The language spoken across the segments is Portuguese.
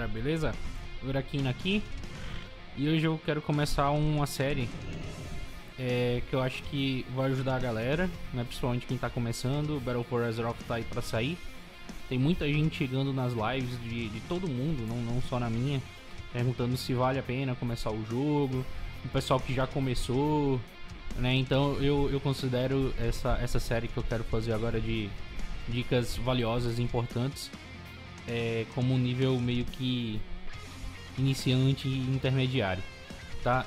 galera, beleza? Uraquina aqui. E hoje eu quero começar uma série que eu acho que vai ajudar a galera, né? Principalmente quem tá começando. Battle for Azeroth tá aí pra sair. Tem muita gente chegando nas lives de todo mundo, não só na minha, perguntando se vale a pena começar o jogo. O pessoal que já começou, né? Então eu considero essa série que eu quero fazer agora de dicas valiosas e importantes como um nível meio que iniciante e intermediário, tá?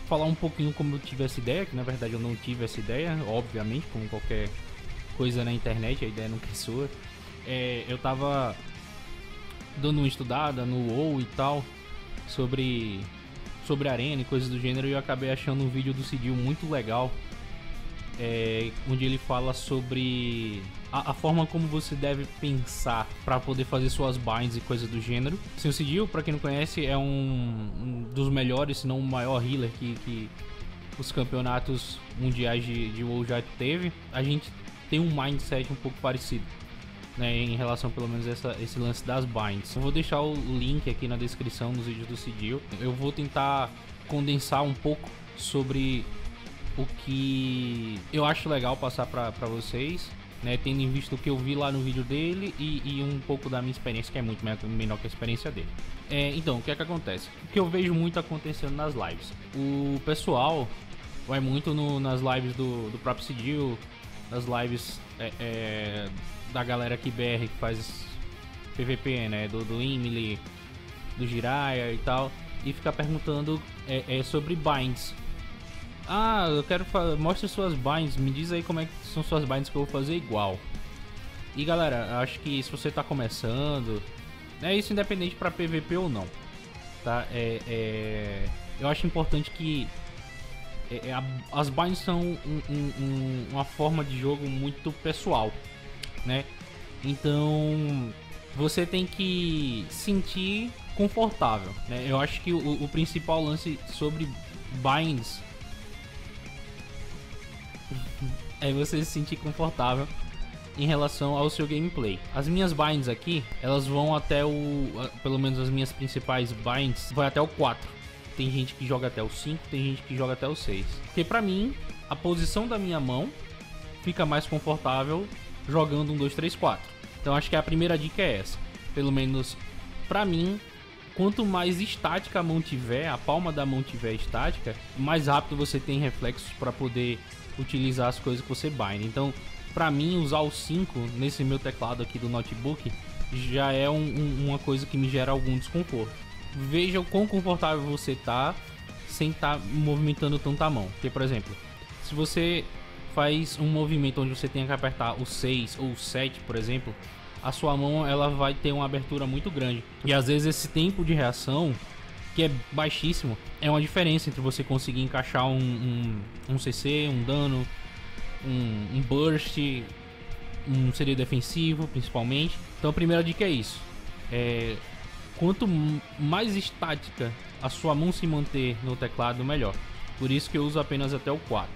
Falar um pouquinho como eu tive essa ideia, que na verdade eu não tive essa ideia, obviamente, como qualquer coisa na internet, a ideia nunca é sua. Eu tava dando uma estudada no WoW e tal, sobre arena e coisas do gênero, e eu acabei achando um vídeo do Cidil muito legal, onde ele fala sobre a forma como você deve pensar para poder fazer suas binds e coisas do gênero. Sim, o Cidil, para quem não conhece, é um dos melhores, se não o maior healer que os campeonatos mundiais de WoW já teve. A gente tem um mindset um pouco parecido, né, em relação pelo menos a esse lance das binds. Eu vou deixar o link aqui na descrição nos vídeos do Cidil. Eu vou tentar condensar um pouco sobre o que eu acho legal passar para vocês, né, tendo em vista o que eu vi lá no vídeo dele e um pouco da minha experiência, que é muito menor que a experiência dele. Então, o que é que acontece? O que eu vejo muito acontecendo nas lives, o pessoal vai muito nas lives do próprio Cidil, nas lives da galera aqui BR que faz PVP, né, do Emily, do Jiraiya e tal, e fica perguntando sobre binds. Ah, eu quero mostre suas binds, me diz aí como é que são suas binds que eu vou fazer igual. E galera, acho que se você tá começando, isso independente pra PVP ou não, tá? Eu acho importante que as binds são uma forma de jogo muito pessoal, né? Então você tem que sentir confortável, né? Eu acho que o principal lance sobre binds é você se sentir confortável em relação ao seu gameplay. As minhas binds aqui, elas vão até pelo menos as minhas principais binds, vai até o 4. Tem gente que joga até o 5, tem gente que joga até o 6. Porque pra mim, a posição da minha mão fica mais confortável jogando 1, 2, 3, 4. Então acho que a primeira dica é essa. Pelo menos pra mim, quanto mais estática a mão tiver, a palma da mão tiver estática, mais rápido você tem reflexos para poder utilizar as coisas que você bind. Então, pra mim, usar o 5 nesse meu teclado aqui do notebook já é uma coisa que me gera algum desconforto. Veja o quão confortável você tá sem estar movimentando tanto a mão. Porque, por exemplo, se você faz um movimento onde você tem que apertar o 6 ou o 7, por exemplo, a sua mão ela vai ter uma abertura muito grande. E às vezes esse tempo de reação, que é baixíssimo, é uma diferença entre você conseguir encaixar um CC, um dano, um burst, um CD defensivo, principalmente. Então a primeira dica é isso. Quanto mais estática a sua mão se manter no teclado, melhor. Por isso que eu uso apenas até o 4.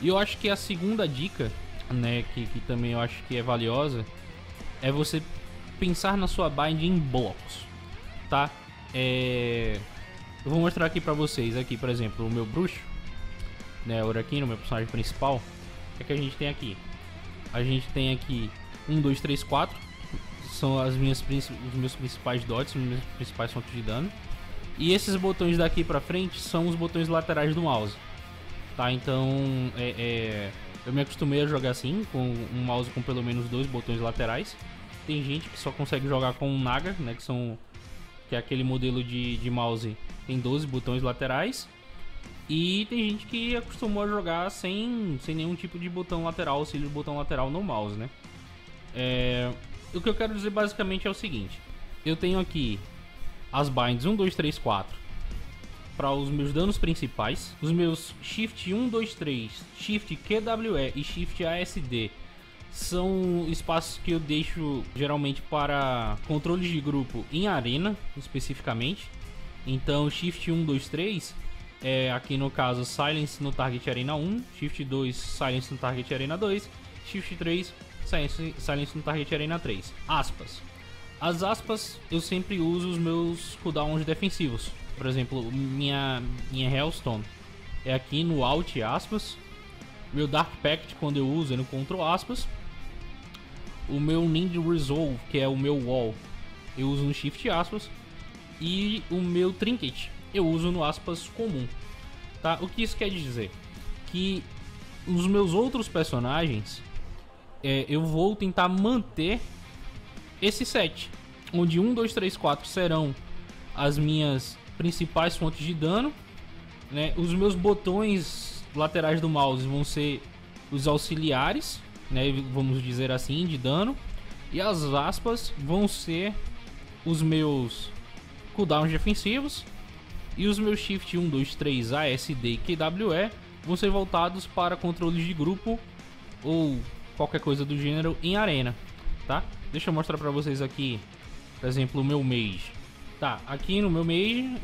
E eu acho que a segunda dica, né, que também eu acho que é valiosa, é você pensar na sua bind em blocos, tá? Eu vou mostrar aqui pra vocês, aqui, por exemplo, o meu bruxo, né, o Uraquina, o meu personagem principal. O que a gente tem aqui? A gente tem aqui 1, 2, 3, 4. São os meus principais dots, os meus principais fontes de dano. E esses botões daqui pra frente são os botões laterais do mouse, tá? Então, eu me acostumei a jogar assim, com um mouse com pelo menos 2 botões laterais. Tem gente que só consegue jogar com um Naga, né, que é aquele modelo de mouse, tem 12 botões laterais. E tem gente que acostumou a jogar sem nenhum tipo de botão lateral, auxílio de botão lateral no mouse, né? O que eu quero dizer basicamente é o seguinte: eu tenho aqui as binds 1, 2, 3, 4 para os meus danos principais. Os meus Shift 1, 2, 3, Shift QWE e Shift ASD são espaços que eu deixo geralmente para controles de grupo em arena, especificamente. Então Shift 1, 2, 3 aqui no caso Silence no Target Arena 1, Shift 2 Silence no Target Arena 2, Shift 3 Silence no Target Arena 3. Aspas. As aspas, eu sempre uso os meus cooldowns defensivos. Por exemplo, minha Hellstone é aqui no Alt aspas. Meu Dark Pact, quando eu uso, é no Ctrl aspas. O meu Ninja Resolve, que é o meu wall, eu uso no Shift aspas. E o meu Trinket eu uso no aspas comum, tá? O que isso quer dizer? Que os meus outros personagens eu vou tentar manter esse set, onde 1, 2, 3, 4 serão as minhas principais fontes de dano, né? Os meus botões laterais do mouse vão ser os auxiliares, né? Vamos dizer assim, de dano. E as aspas vão ser os meus cooldowns defensivos. E os meus Shift 1, 2, 3, ASD e QWE vão ser voltados para controles de grupo ou qualquer coisa do gênero em arena, tá? Deixa eu mostrar pra vocês aqui, por exemplo, o meu mage. Tá, aqui no meu mage,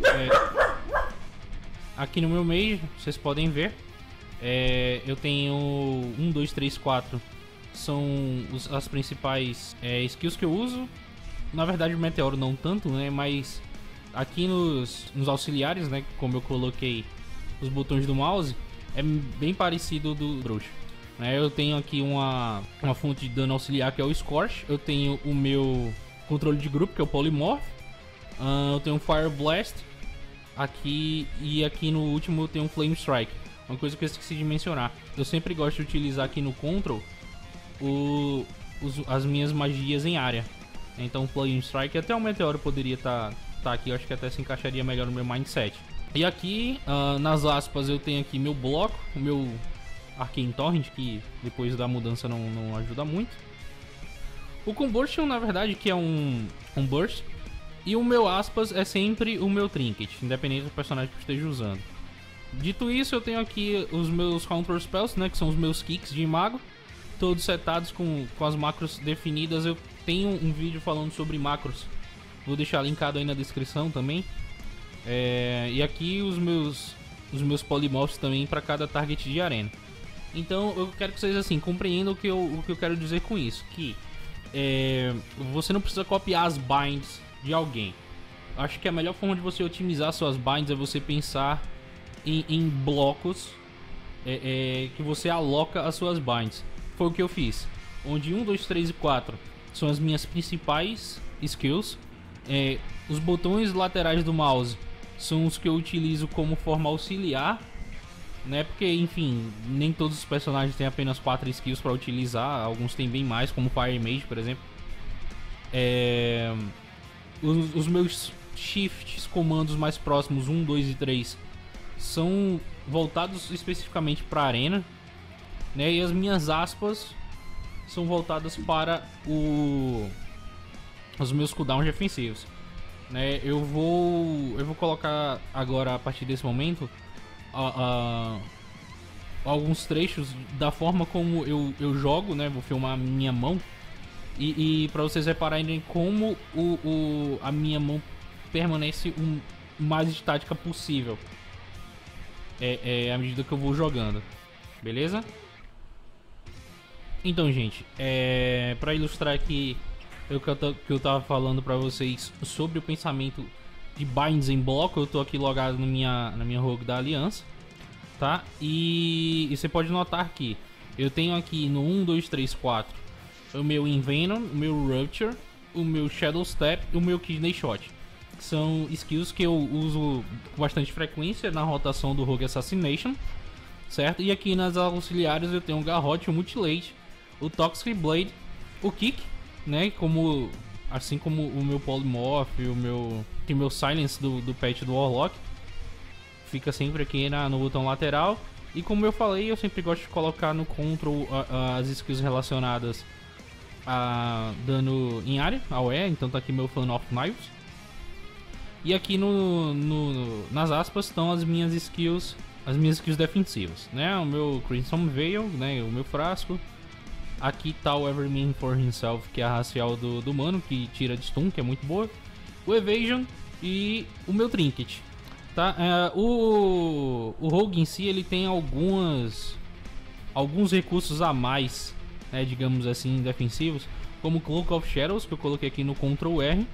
vocês podem ver, eu tenho 1, 2, 3, 4, são as principais skills que eu uso. Na verdade o Meteoro não tanto, né, mas aqui nos auxiliares, né, como eu coloquei os botões do mouse, é bem parecido do bruxo. Eu tenho aqui uma fonte de dano auxiliar que é o Scorch. Eu tenho o meu controle de grupo que é o Polymorph. Eu tenho um Fire Blast aqui, e aqui no último eu tenho um Flame Strike. Uma coisa que eu esqueci de mencionar, eu sempre gosto de utilizar aqui no Control as minhas magias em área. Então Flame Strike, até o Meteoro poderia tá aqui, eu acho que até se encaixaria melhor no meu mindset. E aqui nas aspas eu tenho aqui meu bloco, o meu Arcane Torrent, que depois da mudança não ajuda muito. O Combustion, na verdade, que é um burst. E o meu aspas é sempre o meu Trinket, independente do personagem que eu esteja usando. Dito isso, eu tenho aqui os meus Counter Spells, né, que são os meus kicks de mago, todos setados com as macros definidas. Eu tenho um vídeo falando sobre macros, vou deixar linkado aí na descrição também. E aqui os meus polymorphs também para cada target de arena. Então eu quero que vocês assim compreendam o que eu quero dizer com isso, que você não precisa copiar as binds de alguém. Acho que a melhor forma de você otimizar suas binds é você pensar em blocos que você aloca as suas binds. Foi o que eu fiz, onde 1, 2, 3 e 4 são as minhas principais skills. Os botões laterais do mouse são os que eu utilizo como forma auxiliar, né? Porque, enfim, nem todos os personagens têm apenas 4 skills para utilizar, alguns têm bem mais, como Fire Mage, por exemplo. Os meus shifts, comandos mais próximos, 1, 2 e 3, são voltados especificamente para a arena, né? E as minhas aspas são voltadas para os meus cooldowns defensivos, né? Eu vou colocar agora, a partir desse momento, alguns trechos da forma como eu jogo, né? Vou filmar a minha mão e para vocês repararem como a minha mão permanece o mais estática possível à medida que eu vou jogando, beleza? Então, gente, para ilustrar aqui que eu tava falando para vocês sobre o pensamento de binds em bloco, eu tô aqui logado na minha rogue da aliança, tá? E você pode notar que eu tenho aqui no 1, 2, 3, 4 o meu Envenom, o meu Rupture, o meu Shadow Step e o meu Kidney Shot. São skills que eu uso com bastante frequência na rotação do Rogue Assassination, certo? E aqui nas auxiliares eu tenho o Garrote, o Mutilate, o Toxic Blade, o Kick, né? Assim como o meu Polymorph e o meu Silence do patch do Warlock. Fica sempre aqui no botão lateral. E como eu falei, eu sempre gosto de colocar no Control as skills relacionadas a dano em área, AoE. Então tá aqui meu Fan of Knives. E aqui nas aspas estão as minhas skills defensivas, né? O meu Crimson Veil, né? O meu frasco. Aqui tá o Every Man for Himself, que é a racial do mano, que tira de stun, que é muito boa. O Evasion e o meu Trinket, tá? O Rogue em si, ele tem alguns recursos a mais, né, digamos assim, defensivos. como Cloak of Shadows, que eu coloquei aqui no Ctrl R,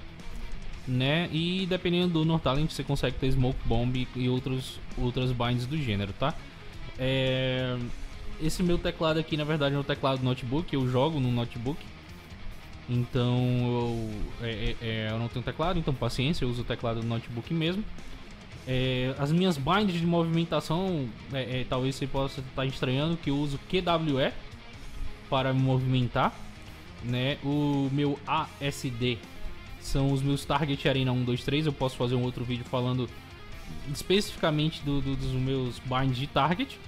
né? E dependendo do Nortalent você consegue ter Smoke Bomb e outras binds do gênero, tá? Esse meu teclado aqui, na verdade, é um teclado notebook, eu jogo no notebook. Então eu não tenho teclado, então paciência, eu uso o teclado do notebook mesmo. As minhas binds de movimentação, talvez você possa estar estranhando que eu uso QWE para me movimentar, né? O meu ASD são os meus Target Arena 1, 2, 3. Eu posso fazer um outro vídeo falando especificamente dos meus binds de target.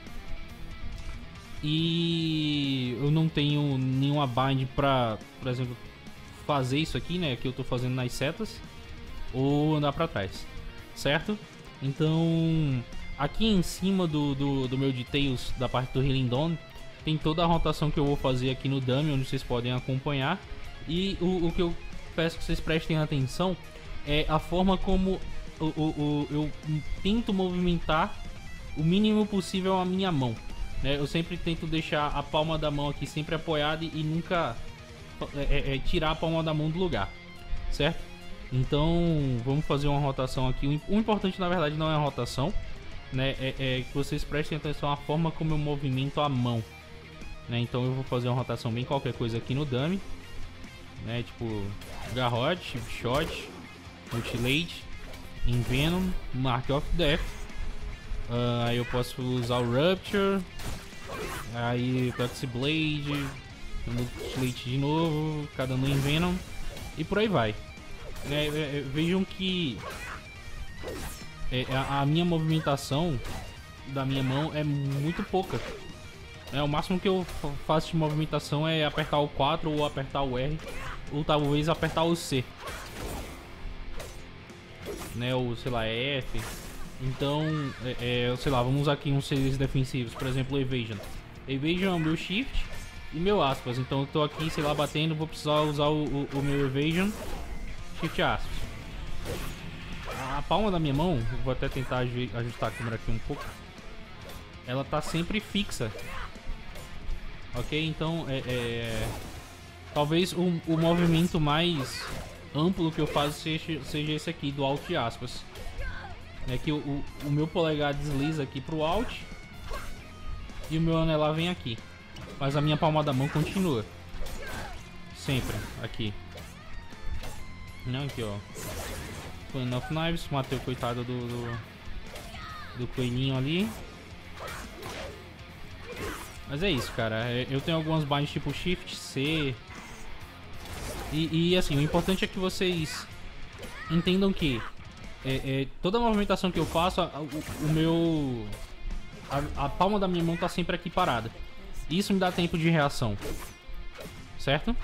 E eu não tenho nenhuma bind para, por exemplo, fazer isso aqui, né? Que eu tô fazendo nas setas ou andar para trás, certo? Então aqui em cima do meu details da parte do Healing Dawn tem toda a rotação que eu vou fazer aqui no dummy, onde vocês podem acompanhar. E o que eu peço que vocês prestem atenção é a forma como eu tento movimentar o mínimo possível a minha mão, né? Eu sempre tento deixar a palma da mão aqui sempre apoiada e nunca tirar a palma da mão do lugar, certo? Então vamos fazer uma rotação aqui. O importante na verdade não é a rotação, né? É que vocês prestem atenção à forma como eu movimento a mão, né? Então eu vou fazer uma rotação bem qualquer coisa aqui no dummy, né? Tipo Garrote, Chip Shot, Mutilate, Envenom, Mark of Death. Aí eu posso usar o Rupture, aí Toxic Blade, Mutilate de novo, cada no Envenom e por aí vai. Vejam que a minha movimentação da minha mão é muito pouca. O máximo que eu faço de movimentação é apertar o 4 ou apertar o R, ou talvez apertar o C, né? Ou sei lá, F. Então, sei lá, vamos usar aqui uns seres defensivos, por exemplo, Evasion. Evasion é o meu Shift e meu aspas. Então eu tô aqui, sei lá, batendo, vou precisar usar o meu Evasion, Shift aspas. A palma da minha mão, vou até tentar ajustar a câmera aqui um pouco, ela tá sempre fixa. Ok, então talvez o movimento mais amplo que eu faço seja esse aqui do Alt e aspas. É que o meu polegar desliza aqui pro Alt e o meu anelar vem aqui, mas a minha palma da mão continua sempre aqui. Não, aqui ó, Clan of Knives, matei o coitado do coelhinho ali. Mas é isso, cara. Eu tenho algumas binds tipo Shift, C. E assim, o importante é que vocês entendam que toda a movimentação que eu faço, a palma da minha mão tá sempre aqui parada. E isso me dá tempo de reação, certo?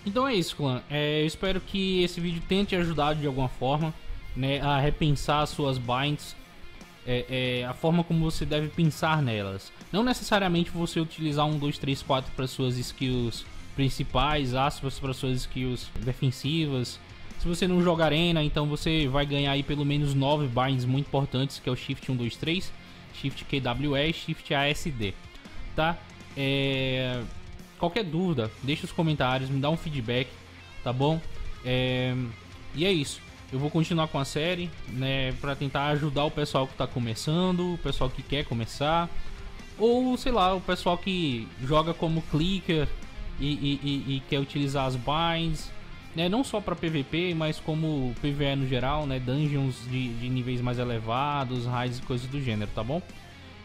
Então é isso, clã. Eu espero que esse vídeo tenha te ajudado de alguma forma, né, a repensar as suas binds. A forma como você deve pensar nelas. Não necessariamente você utilizar 1, 2, 3, 4 para suas skills principais, aspas, para suas skills defensivas. Se você não joga arena, então você vai ganhar aí pelo menos 9 binds muito importantes, que é o Shift 1, 2, 3, Shift QWE e Shift ASD, tá? Qualquer dúvida, deixa os comentários, me dá um feedback, tá bom? E é isso. Eu vou continuar com a série, né, para tentar ajudar o pessoal que tá começando, o pessoal que quer começar, ou sei lá, o pessoal que joga como clicker e quer utilizar as binds, né, não só para PVP, mas como PvE no geral, né, dungeons de níveis mais elevados, raids e coisas do gênero, tá bom?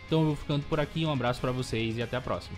Então eu vou ficando por aqui, um abraço para vocês e até a próxima.